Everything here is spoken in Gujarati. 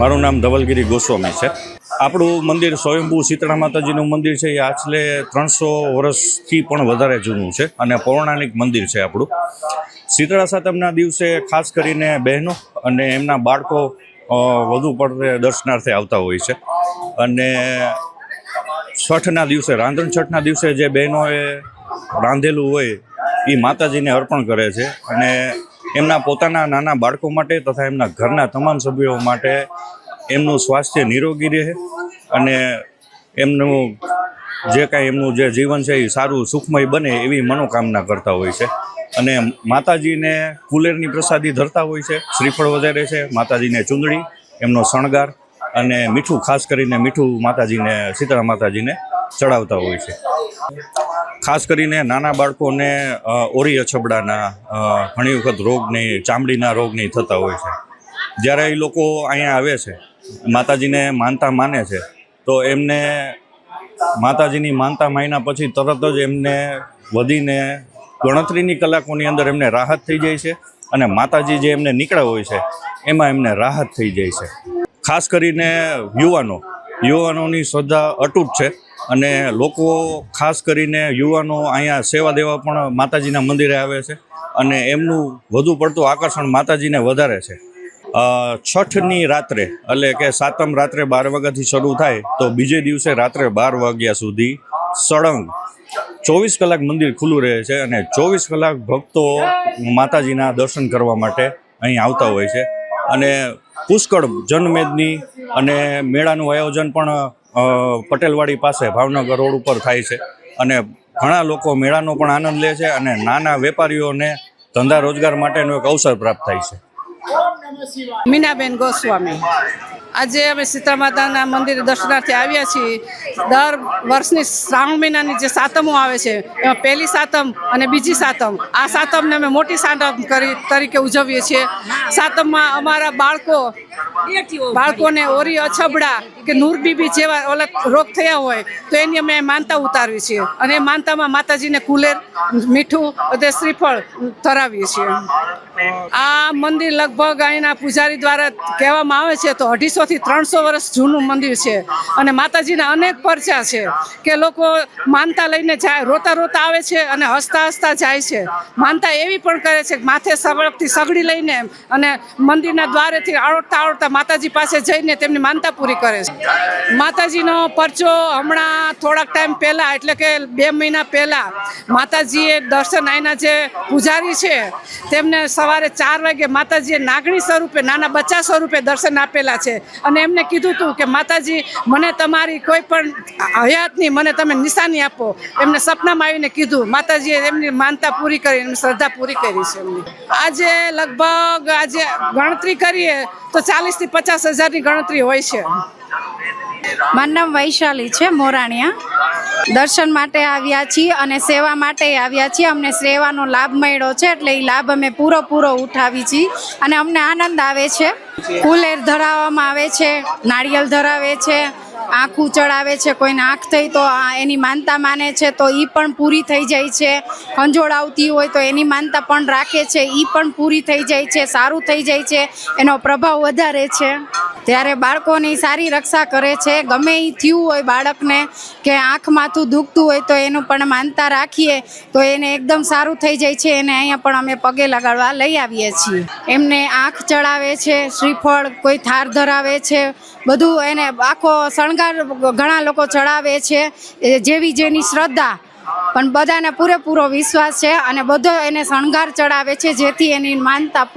મારું નામ ધવલગીરી ગોસ્વામી છે। આપણું મંદિર સ્વયંભૂ શીતળા માતાજીનું મંદિર છે એ આછલે 300 વર્ષથી પણ વધારે જૂનું છે અને પૌરાણિક મંદિર છે આપણું। શીતળા સાતમના દિવસે ખાસ કરીને બહેનો અને એમના બાળકો વધુ પડતે દર્શનાર્થે આવતા હોય છે અને છઠના દિવસે રાંધણ છઠના દિવસે જે બહેનોએ રાંધેલું હોય એ માતાજીને અર્પણ કરે છે અને એમના પોતાના નાના બાળકો માટે તથા એમના ઘરના તમામ સભ્યો માટે એમનું સ્વાસ્થ્ય નિરોગી રહે અને એમનું જે કાંઈ એમનું જે જીવન છે એ સારું સુખમય બને એવી મનોકામના કરતા હોય છે અને માતાજીને કુલેરની પ્રસાદી ધરતા હોય છે, શ્રીફળ વધારે છે, માતાજીને ચૂંદડી, એમનો શણગાર અને મીઠું, ખાસ કરીને મીઠું માતાજીને શીતળા માતાજીને ચડાવતા હોય છે। ખાસ કરીને નાના બાળકોને ઓરી અછબડાના ઘણી વખત રોગની, ચામડીના રોગની થતા હોય છે। જ્યારે એ લોકો અહીંયા આવે છે, માતાજીને માનતા માને છે, તો એમને માતાજીની માનતા માન્યા પછી તરત જ એમને વધીને ગણતરીની કલાકોની અંદર એમને રાહત થઈ જાય છે અને માતાજી જે એમને નીકળ્યા હોય છે એમાં એમને રાહત થઈ જાય છે। ખાસ કરીને યુવાનોની શ્રદ્ધા અતૂટ છે અને લોકો ખાસ કરીને યુવાનો અહીંયા સેવા દેવા પણ માતાજીના મંદિરે આવે છે અને એમનું વધુ પડતું આકર્ષણ માતાજીને વધારે છે। છઠની રાત્રે એટલે કે સાતમ રાત્રે 12 વાગ્યાથી શરૂ થાય તો બીજે દિવસે રાત્રે 12 વાગ્યા સુધી સળંગ 24 કલાક મંદિર ખુલ્લું રહે છે અને 24 કલાક ભક્તો માતાજીના દર્શન કરવા માટે અહીં આવતા હોય છે અને પુષ્કળ જનમેદની અને મેળાનું આયોજન પણ પટેલવાડી પાસે ભાવનગર રોડ ઉપર થાય છે અને ઘણા લોકો મેળાનો પણ આનંદ લે છે અને નાના વેપારીઓને ધંધા રોજગાર માટેનો એક અવસર પ્રાપ્ત થાય છે। મીનાબેન ગોસ્વામી। આજે અમે શીતળા માતાના મંદિરે દર્શનાર્થે આવ્યા છીએ। દર વર્ષની શ્રાવણ મહિનાની જે સાતમો આવે છે એમાં પહેલી સાતમ અને બીજી સાતમ, આ સાતમને અમે મોટી સાતમ તરીકે ઉજવીએ છીએ। સાતમમાં અમારા બાળકોને ઓરી અછબડા કે નૂર બીબી જેવા ઓલા રોગ થયા હોય તો એની અમે માનતા ઉતારવી છીએ અને એ માનતામાં માતાજીને કુલેર, મીઠું અને શ્રીફળ ધરાવીએ છીએ। આ મંદિર લગભગ અહીંના પૂજારી દ્વારા કહેવામાં આવે છે તો 250 થી 300 વર્ષ જૂનું મંદિર છે અને માતાજીના અનેક પરચા છે કે લોકો માનતા લઈને જાય, રોતા રોતા આવે છે અને હસતા હસતા જાય છે। માનતા એવી પણ કરે છે કે માથે સવળકથી સગડી લઈને અને મંદિરના દ્વારેથી આવડતા માતાજી પાસે જઈને તેમની માનતા પૂરી કરે છે। માતાજીનો પરચો હમણાં થોડાક ટાઈમ પહેલાં એટલે કે 2 મહિના પહેલાં માતાજીએ દર્શન અહીંના જે પૂજારી છે તેમને સવારે 4 વાગે માતાજીએ નાગણી સ્વરૂપે, નાના બચ્ચા સ્વરૂપે દર્શન આપેલા છે અને એમને કીધું હતું કે માતાજી મને તમારી કોઈ પણ હયાતની મને તમે નિશાની આપો। એમને સપનામાં આવીને કીધું, માતાજીએ એમની માનતા પૂરી કરી, એમની શ્રદ્ધા પૂરી કરી છે એમની। આજે લગભગ ગણતરી કરીએ તો 40 થી 50 હજારની ગણતરી હોય છે। મારું નામ વૈશાલી છે, મોરાણીયા। દર્શન માટે આવ્યા છીએ અને સેવા માટે આવ્યા છીએ। અમને સેવાનો લાભ મળ્યો છે એટલે એ લાભ અમે પૂરો ઉઠાવી છીએ અને અમને આનંદ આવે છે। કુલેર ધરાવવામાં આવે છે, નાળિયેર ધરાવે છે, આંખું ચડાવે છે, કોઈને આંખ થઈ તો એની માનતા માને છે તો એ પણ પૂરી થઈ જાય છે। ખંજોળ આવતી હોય તો એની માનતા પણ રાખે છે, એ પણ પૂરી થઈ જાય છે, સારું થઈ જાય છે, એનો પ્રભાવ વધારે છે। ત્યારે બાળકોની સારી રક્ષા કરે છે। ગમે એ થયું હોય બાળકને કે આંખ માથું દુખતું હોય તો એનું પણ માનતા રાખીએ તો એને એકદમ સારું થઈ જાય છે। એને અહીંયા પણ અમે પગે લગાડવા લઈ આવીએ છીએ। એમને આંખ ચડાવે છે, શ્રીફળ, કોઈ થાર ધરાવે છે, બધું એને આખો શણગાર ઘણા લોકો ચડાવે છે, જેવી જેની શ્રદ્ધા, પણ બધાને પૂરેપૂરો વિશ્વાસ છે અને બધો એને શણગાર ચડાવે છે જેથી એની માનતા પૂરી